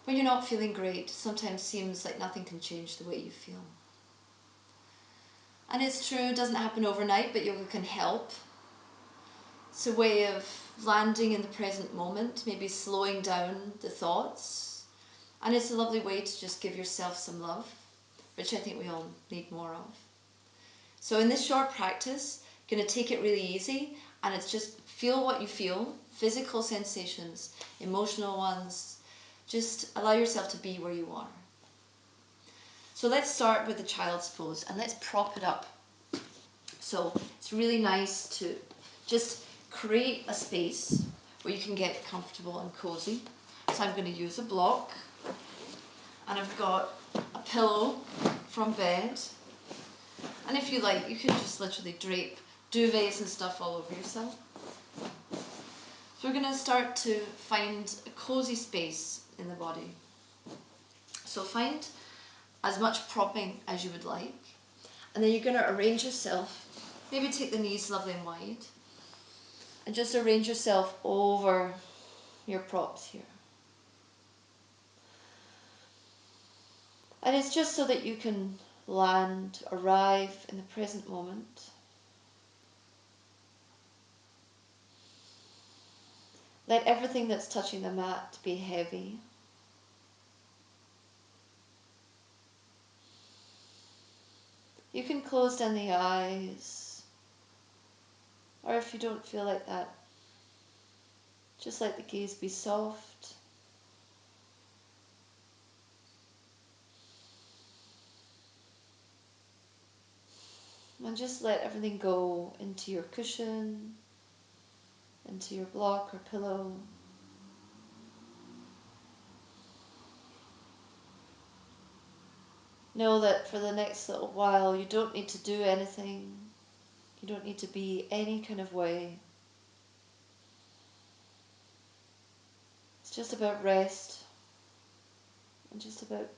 When you're not feeling great, sometimes seems like nothing can change the way you feel. And it's true, it doesn't happen overnight, but yoga can help. It's a way of landing in the present moment, maybe slowing down the thoughts. And it's a lovely way to just give yourself some love, which I think we all need more of. So in this short practice, going to take it really easy, and it's just feel what you feel, physical sensations, emotional ones. Just allow yourself to be where you are. So let's start with the child's pose, and let's prop it up. So it's really nice to just create a space where you can get comfortable and cozy. So I'm going to use a block, and I've got a pillow from bed. And if you like, you can just literally drape duvets and stuff all over yourself. So we're going to start to find a cozy space in the body. So find as much propping as you would like. And then you're going to arrange yourself. Maybe take the knees lovely and wide. And just arrange yourself over your props here. And it's just so that you can land, arrive in the present moment. Let everything that's touching the mat be heavy. You can close down the eyes, or if you don't feel like that, just let the gaze be soft. And just let everything go into your cushion, into your block or pillow. Know that for the next little while you don't need to do anything. You don't need to be any kind of way. It's just about rest and just about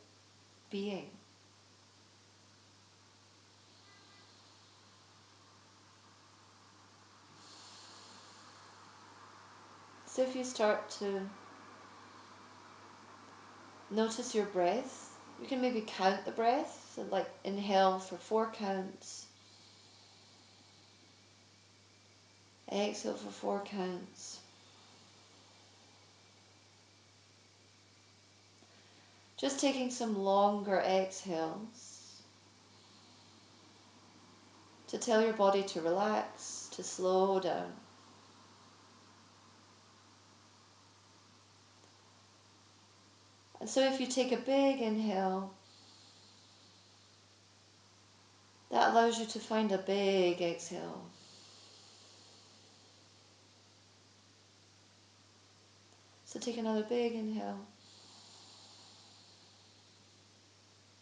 being. So if you start to notice your breath, you can maybe count the breath. So like inhale for 4 counts. Exhale for 4 counts. Just taking some longer exhales to tell your body to relax, to slow down. And so if you take a big inhale, that allows you to find a big exhale. So take another big inhale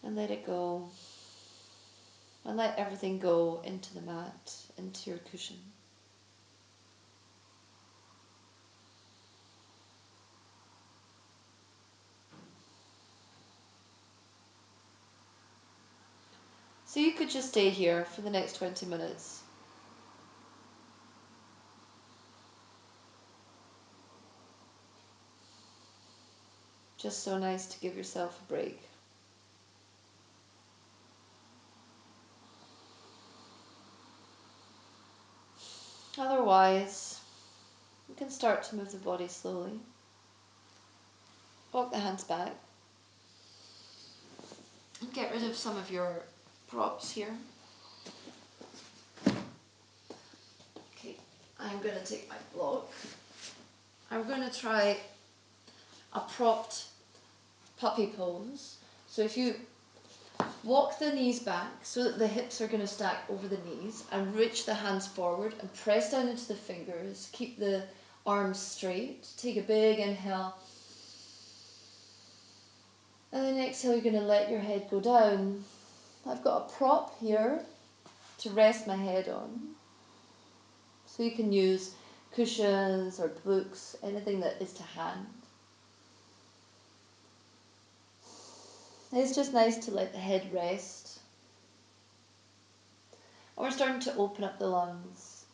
and let it go. And let everything go into the mat, into your cushion. So you could just stay here for the next 20 minutes. Just so nice to give yourself a break. Otherwise, you can start to move the body slowly. Walk the hands back. And get rid of some of your props here. Okay, I'm going to take my block. I'm going to try a propped puppy pose. So if you walk the knees back so that the hips are going to stack over the knees and reach the hands forward and press down into the fingers. Keep the arms straight. Take a big inhale. And then exhale, you're going to let your head go down. I've got a prop here to rest my head on. So you can use cushions or books, anything that is to hand. It's just nice to let the head rest. And we're starting to open up the lungs.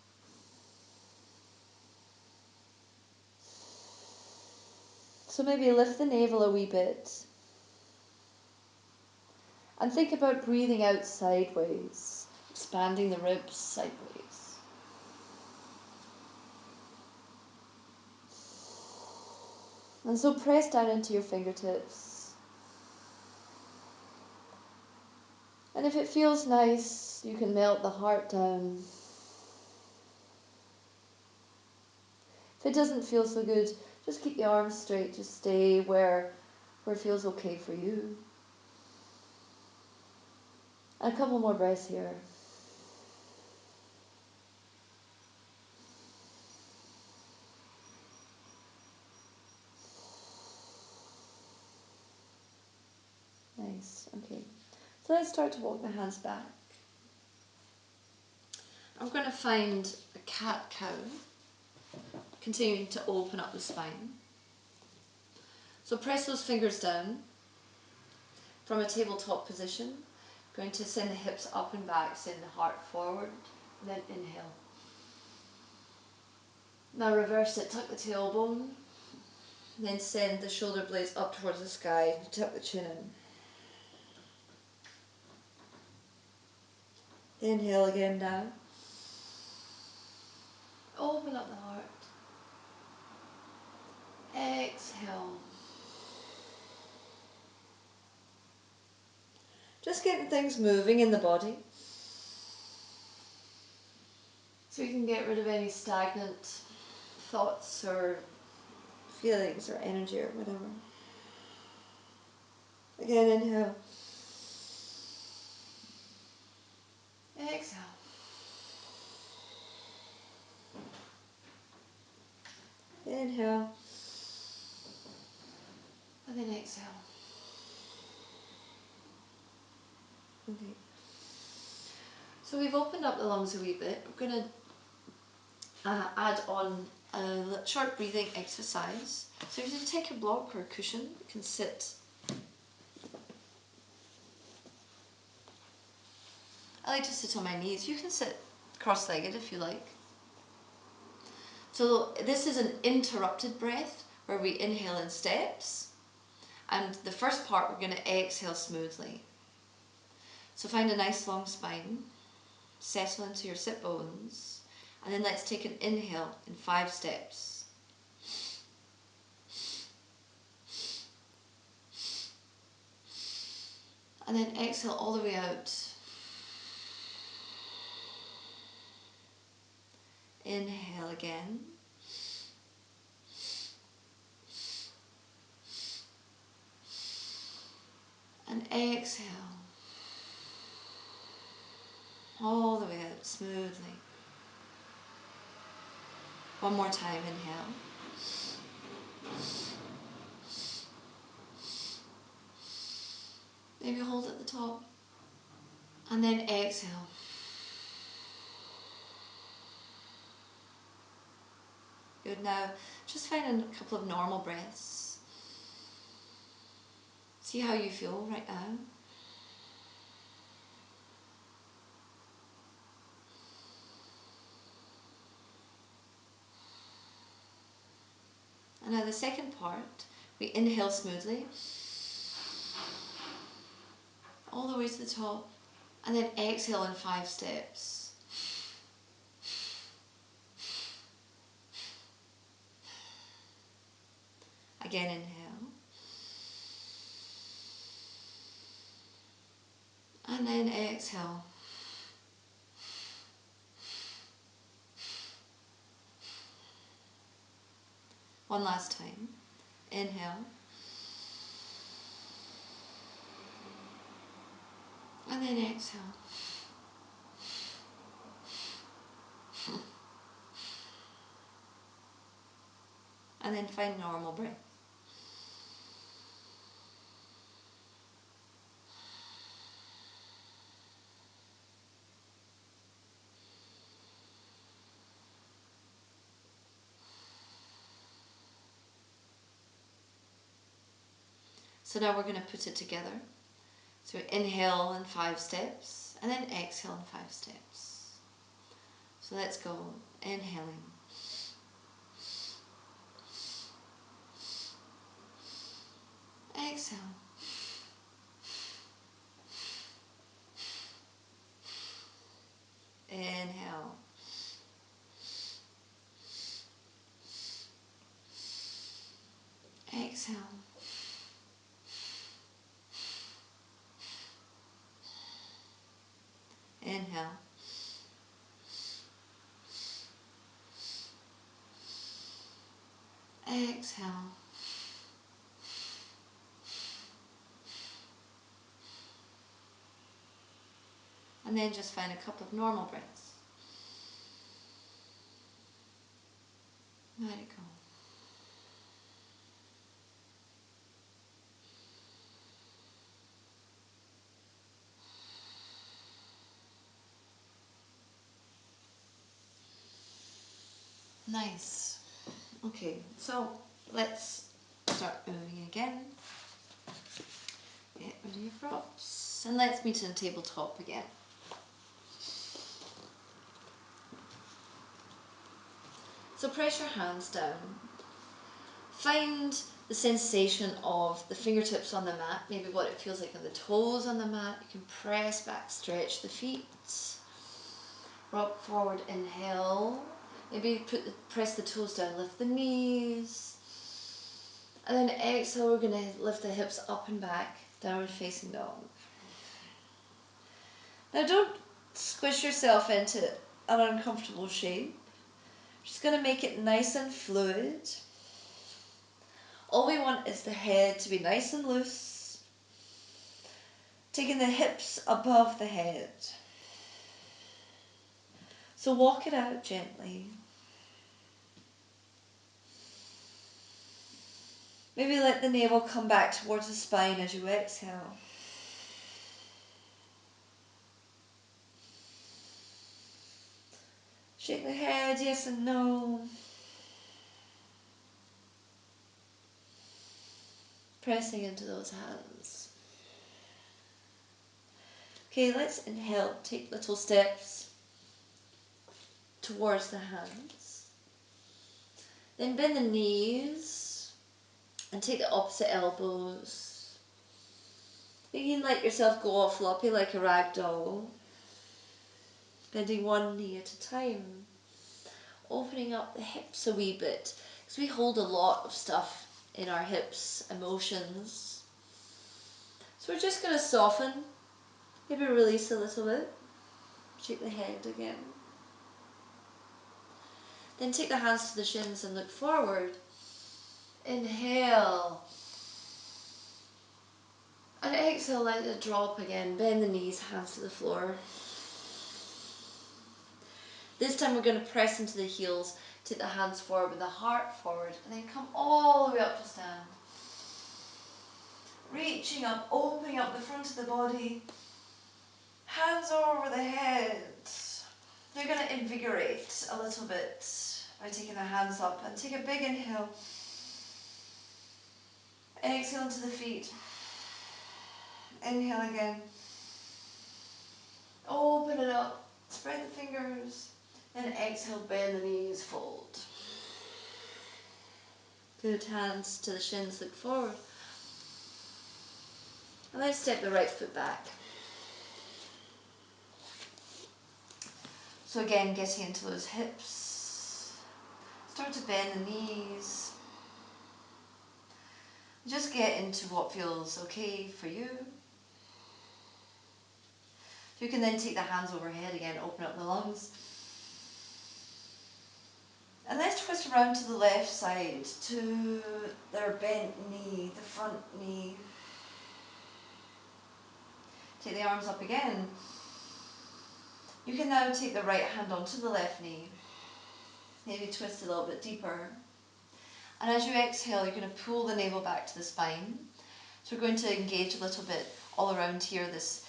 So maybe lift the navel a wee bit and think about breathing out sideways, expanding the ribs sideways. And so press down into your fingertips. And if it feels nice, you can melt the heart down. If it doesn't feel so good, just keep the arms straight. Just stay where it feels okay for you. And a couple more breaths here. Nice, okay. So let's start to walk the hands back. I'm going to find a cat-cow, continuing to open up the spine. So press those fingers down from a tabletop position. Going to send the hips up and back, send the heart forward, and then inhale. Now reverse it, tuck the tailbone, then send the shoulder blades up towards the sky, tuck the chin in. Inhale again now. Open up the heart. Exhale. Just getting things moving in the body. So you can get rid of any stagnant thoughts or feelings or energy or whatever. Again, inhale. Exhale. Inhale. And then exhale. Okay. So we've opened up the lungs a wee bit. We're going to add on a short breathing exercise. So if you take your block or a cushion, you can sit. I like to sit on my knees. You can sit cross-legged if you like. So this is an interrupted breath where we inhale in steps, and the first part we're going to exhale smoothly. So find a nice long spine, settle into your sit bones, and then let's take an inhale in 5 steps. And then exhale all the way out. Inhale again. And exhale. All the way out smoothly. One more time, inhale. Maybe hold at the top. And then exhale. Good, now just find a couple of normal breaths. See how you feel right now. And now the second part, we inhale smoothly, all the way to the top, and then exhale in 5 steps. Again, inhale. And then exhale. One last time. Inhale. And then exhale. And then find normal breath. So now we're going to put it together. So inhale in 5 steps, and then exhale in 5 steps. So let's go. Inhaling. exhale. Inhale. Exhale. Inhale. Exhale. And then just find a couple of normal breaths. Let it go. Nice. Okay, so let's start moving again. Get rid of your props. And let's meet in a tabletop again. So press your hands down. Find the sensation of the fingertips on the mat, maybe what it feels like on the toes on the mat. You can press back, stretch the feet. Rock forward, inhale. Maybe press the toes down, lift the knees. And then exhale, we're going to lift the hips up and back, downward facing dog. Now don't squish yourself into an uncomfortable shape. Just going to make it nice and fluid. All we want is the head to be nice and loose. Taking the hips above the head. So walk it out gently. Maybe let the navel come back towards the spine as you exhale. Shake the head, yes and no. Pressing into those hands. Okay, let's inhale. Take little steps towards the hands. Then bend the knees and take the opposite elbows. You can let yourself go all floppy like a rag doll. Bending one knee at a time. Opening up the hips a wee bit, because we hold a lot of stuff in our hips, emotions. So we're just going to soften, maybe release a little bit. Shake the head again. Then take the hands to the shins and look forward. Inhale. And exhale, let it drop again. Bend the knees, hands to the floor. This time we're going to press into the heels. Take the hands forward with the heart forward. And then come all the way up to stand. Reaching up, opening up the front of the body. Hands over the head. You're going to invigorate a little bit by taking the hands up. And take a big inhale. Exhale into the feet. Inhale again. Open it up. Spread the fingers. Then exhale, bend the knees, fold. Good, hands to the shins, look forward. And let's step the right foot back. So again, getting into those hips. Start to bend the knees. Just get into what feels okay for you. You can then take the hands overhead again, open up the lungs. And let's twist around to the left side, to their bent knee, the front knee. Take the arms up again. You can now take the right hand onto the left knee. Maybe twist a little bit deeper. And as you exhale, you're going to pull the navel back to the spine. So we're going to engage a little bit all around here, this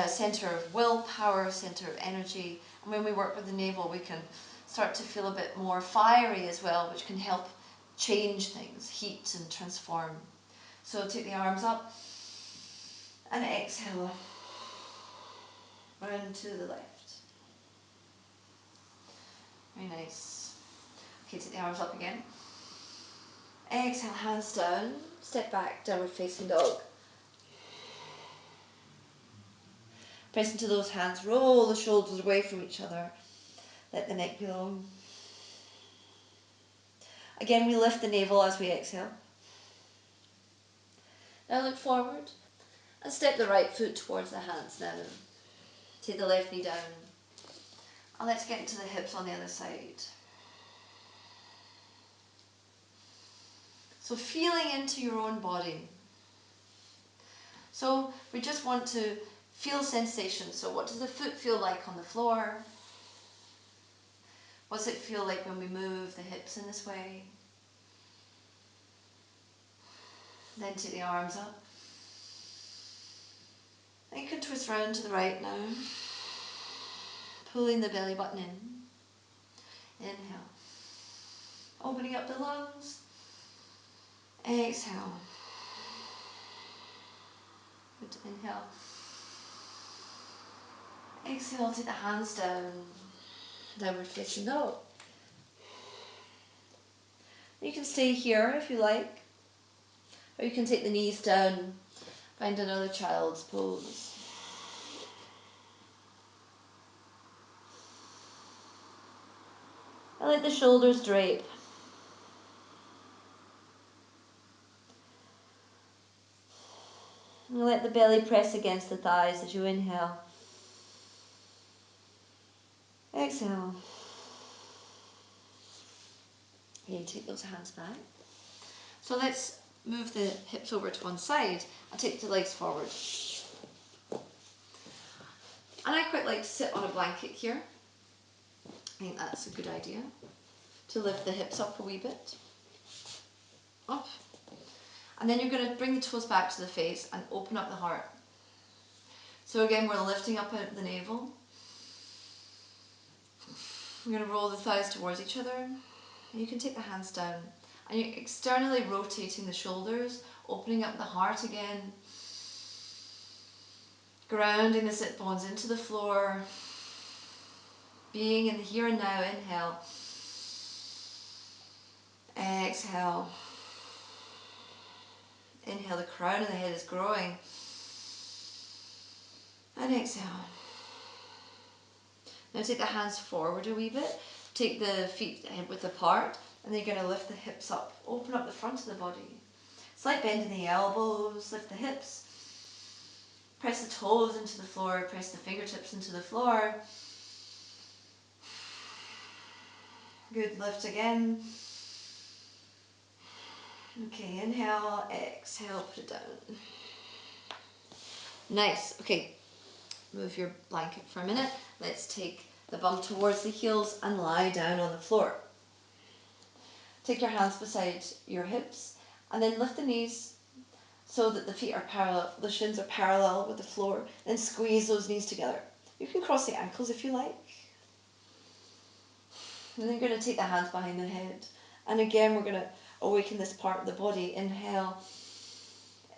center of willpower, center of energy. And when we work with the navel, we can start to feel a bit more fiery as well, which can help change things, heat and transform. So take the arms up and exhale. Round to the left. Very nice. Okay, take the arms up again. Exhale, hands down. Step back, downward facing dog. Press into those hands, roll the shoulders away from each other. Let the neck be long. Again, we lift the navel as we exhale. Now look forward and step the right foot towards the hands now. Take the left knee down. And let's get into the hips on the other side. So feeling into your own body. So we just want to feel sensation. So what does the foot feel like on the floor? What's it feel like when we move the hips in this way? Then take the arms up. And you can twist round to the right now. Pulling the belly button in. Inhale. Opening up the lungs. Exhale. Good. Inhale. Exhale, take the hands down. Downward facing dog. You can stay here if you like. Or you can take the knees down. Find another child's pose. And let the shoulders drape. And let the belly press against the thighs as you inhale. Exhale. Okay, take those hands back. So let's move the hips over to one side and take the legs forward. And I quite like to sit on a blanket here. I think that's a good idea. To lift the hips up a wee bit. Up. And then you're going to bring the toes back to the face and open up the heart. So again, we're lifting up out the navel. We're going to roll the thighs towards each other. And you can take the hands down. And you're externally rotating the shoulders, opening up the heart again. Grounding the sit bones into the floor. Being in the here and now. Inhale. Exhale. Inhale, the crown of the head is growing. And exhale. Now take the hands forward a wee bit. Take the feet width apart. And then you're going to lift the hips up. Open up the front of the body. Slight bend in the elbows. Lift the hips. Press the toes into the floor. Press the fingertips into the floor. Good, lift again. Okay, inhale, exhale, put it down. Nice, okay. Move your blanket for a minute. Let's take the bum towards the heels and lie down on the floor. Take your hands beside your hips and then lift the knees so that the feet are parallel, the shins are parallel with the floor. Then squeeze those knees together. You can cross the ankles if you like. And then you're going to take the hands behind the head. And again, we're going to awaken this part of the body. Inhale.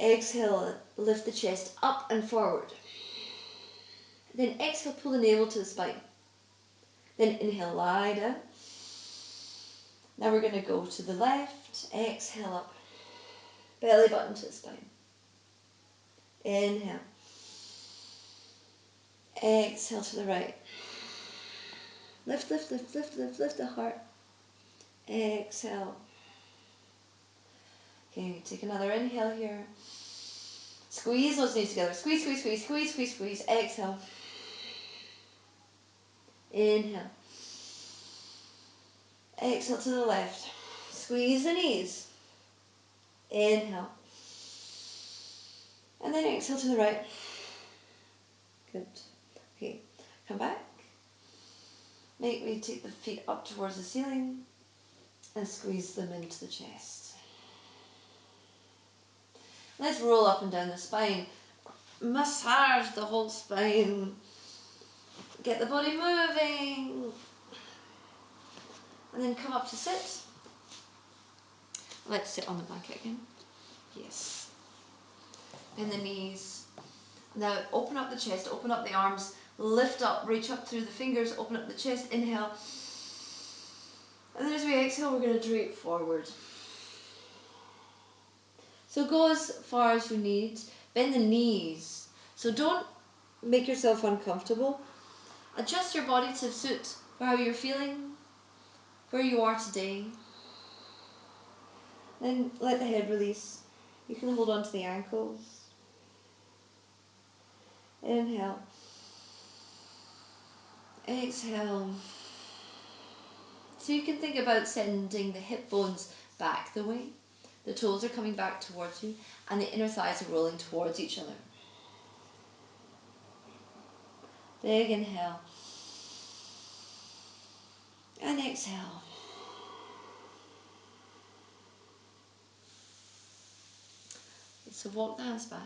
Exhale, lift the chest up and forward. Then exhale, pull the navel to the spine. Then inhale, lie down. Now we're going to go to the left. Exhale up. Belly button to the spine. Inhale. Exhale to the right. Lift, lift, lift, lift, lift, lift the heart. Exhale. Okay, take another inhale here. Squeeze those knees together. Squeeze, squeeze, squeeze, squeeze, squeeze, squeeze. Exhale. Inhale. Exhale to the left. Squeeze the knees. Inhale. And then exhale to the right. Good. Okay, come back. Make me take the feet up towards the ceiling and squeeze them into the chest. Let's roll up and down the spine. Massage the whole spine. Get the body moving. And then come up to sit. Let's sit on the blanket again. Yes. Bend the knees. Now open up the chest, open up the arms, lift up, reach up through the fingers, open up the chest, inhale. And then as we exhale, we're going to drape forward. So go as far as you need. Bend the knees. So don't make yourself uncomfortable. Adjust your body to suit how you're feeling, where you are today. Then let the head release. You can hold on to the ankles. Inhale. Exhale. So you can think about sending the hip bones back the way. The toes are coming back towards you and the inner thighs are rolling towards each other. Big inhale. And exhale. So walk the hands back.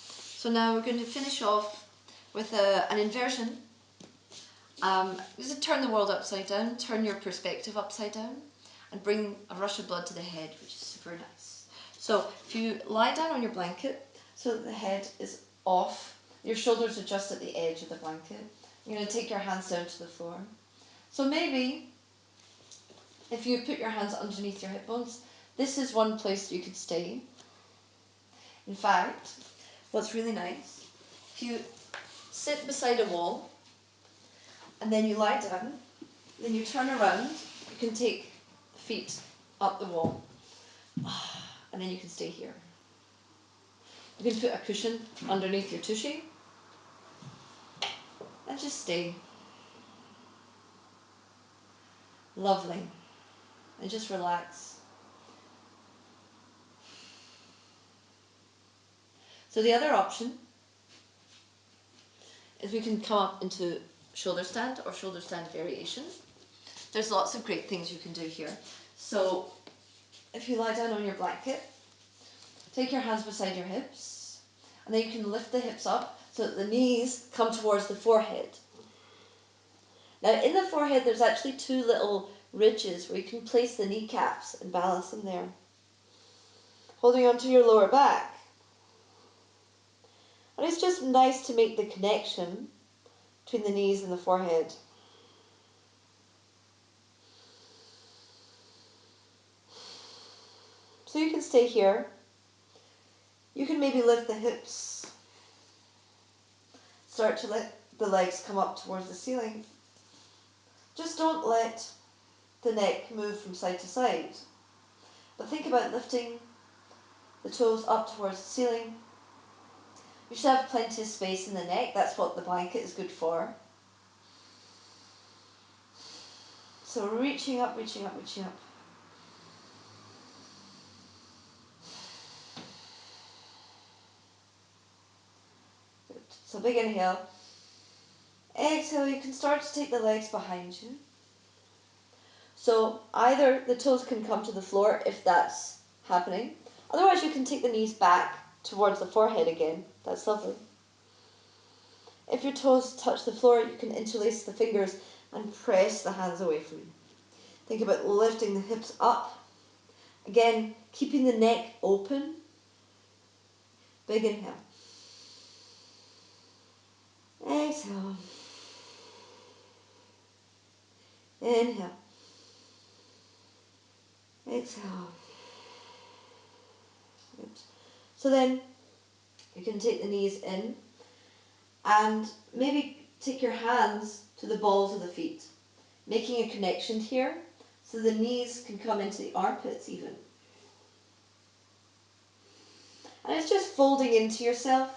So now we're going to finish off with an inversion. Just turn the world upside down, turn your perspective upside down, and bring a rush of blood to the head, which is super nice. So if you lie down on your blanket so that the head is off, your shoulders are just at the edge of the blanket. You're going to take your hands down to the floor. So maybe if you put your hands underneath your hip bones, this is one place you could stay. In fact, what's really nice, if you sit beside a wall and then you lie down, then you turn around, you can take the feet up the wall and then you can stay here. You can put a cushion underneath your tushy and just stay. Lovely. And just relax. So the other option is we can come up into shoulder stand or shoulder stand variation. There's lots of great things you can do here. So if you lie down on your blanket, take your hands beside your hips, and then you can lift the hips up so that the knees come towards the forehead. Now in the forehead there's actually two little ridges where you can place the kneecaps and balance them there. Holding onto your lower back. And it's just nice to make the connection between the knees and the forehead. So you can stay here. You can maybe lift the hips. Start to let the legs come up towards the ceiling. Just don't let the neck move from side to side. But think about lifting the toes up towards the ceiling. You should have plenty of space in the neck. That's what the blanket is good for. So reaching up, reaching up, reaching up. Good. So big inhale. Exhale, you can start to take the legs behind you. So either the toes can come to the floor if that's happening. Otherwise you can take the knees back towards the forehead again. That's lovely. If your toes touch the floor, you can interlace the fingers and press the hands away from you. Think about lifting the hips up. Again, keeping the neck open. Big inhale. Exhale. Inhale. Exhale. Good. So then you can take the knees in and maybe take your hands to the balls of the feet, making a connection here so the knees can come into the armpits even. And it's just folding into yourself.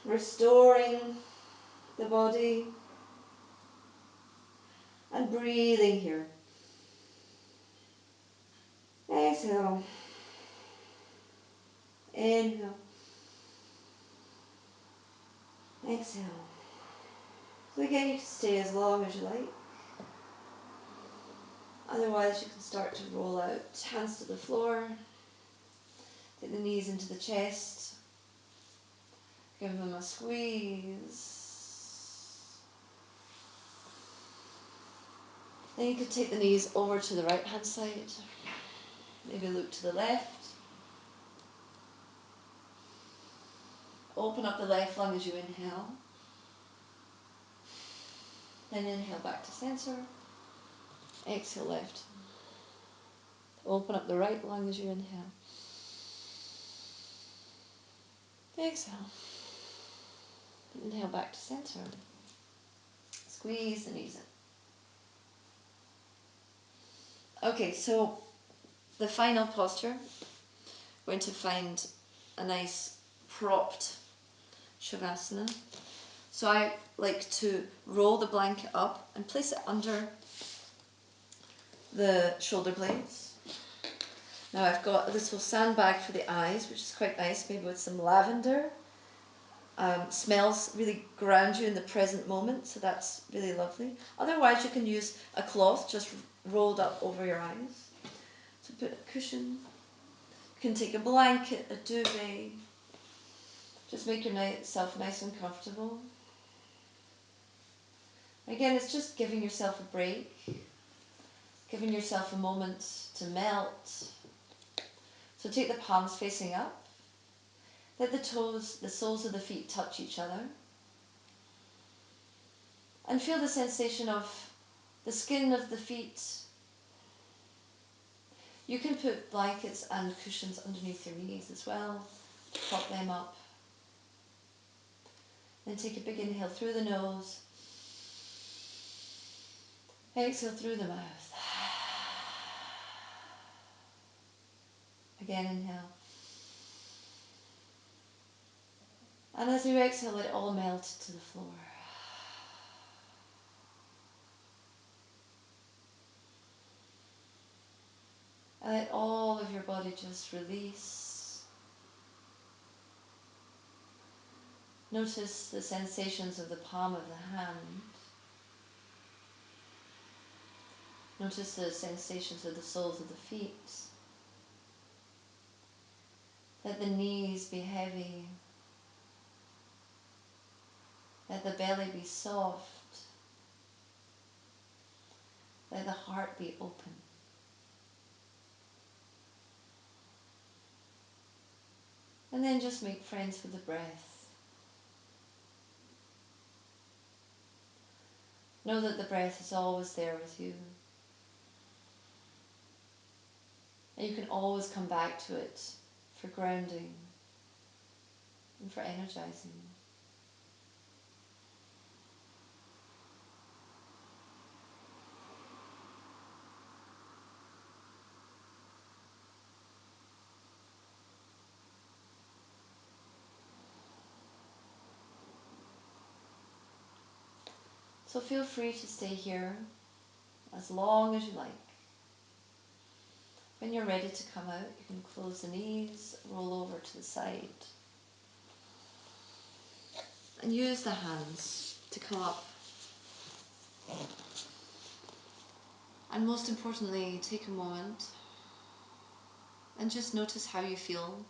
Restoring the body and breathing here. Exhale. Inhale. Exhale. So again, you can stay as long as you like. Otherwise, you can start to roll out, hands to the floor. Take the knees into the chest. Give them a squeeze. Then you can take the knees over to the right hand side. Maybe look to the left. Open up the left lung as you inhale. Then inhale back to center. Exhale left. Open up the right lung as you inhale. Exhale. Inhale back to center. Squeeze the knees in. Okay, so the final posture, we're going to find a nice propped Shavasana. So I like to roll the blanket up and place it under the shoulder blades. Now I've got a little sandbag for the eyes, which is quite nice, maybe with some lavender. Smells really ground you in the present moment, so that's really lovely. Otherwise you can use a cloth just rolled up over your eyes. So put a cushion. You can take a blanket, a duvet. Just make yourself nice and comfortable. Again, it's just giving yourself a break, giving yourself a moment to melt. So take the palms facing up. Let the toes, the soles of the feet touch each other. And feel the sensation of the skin of the feet. You can put blankets and cushions underneath your knees as well, to prop them up. Then take a big inhale through the nose. Exhale through the mouth. Again, inhale. And as you exhale, let it all melt to the floor. And let all of your body just release. Notice the sensations of the palm of the hand. Notice the sensations of the soles of the feet. Let the knees be heavy. Let the belly be soft. Let the heart be open. And then just make friends with the breath. Know that the breath is always there with you. And you can always come back to it for grounding and for energizing. So feel free to stay here as long as you like. When you're ready to come out, you can close the knees, roll over to the side, and use the hands to come up. And most importantly, take a moment and just notice how you feel,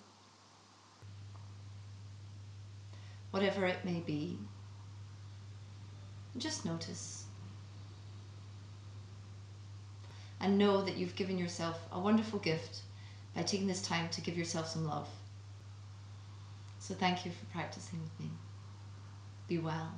whatever it may be. Just notice. And know that you've given yourself a wonderful gift by taking this time to give yourself some love. So thank you for practicing with me. Be well.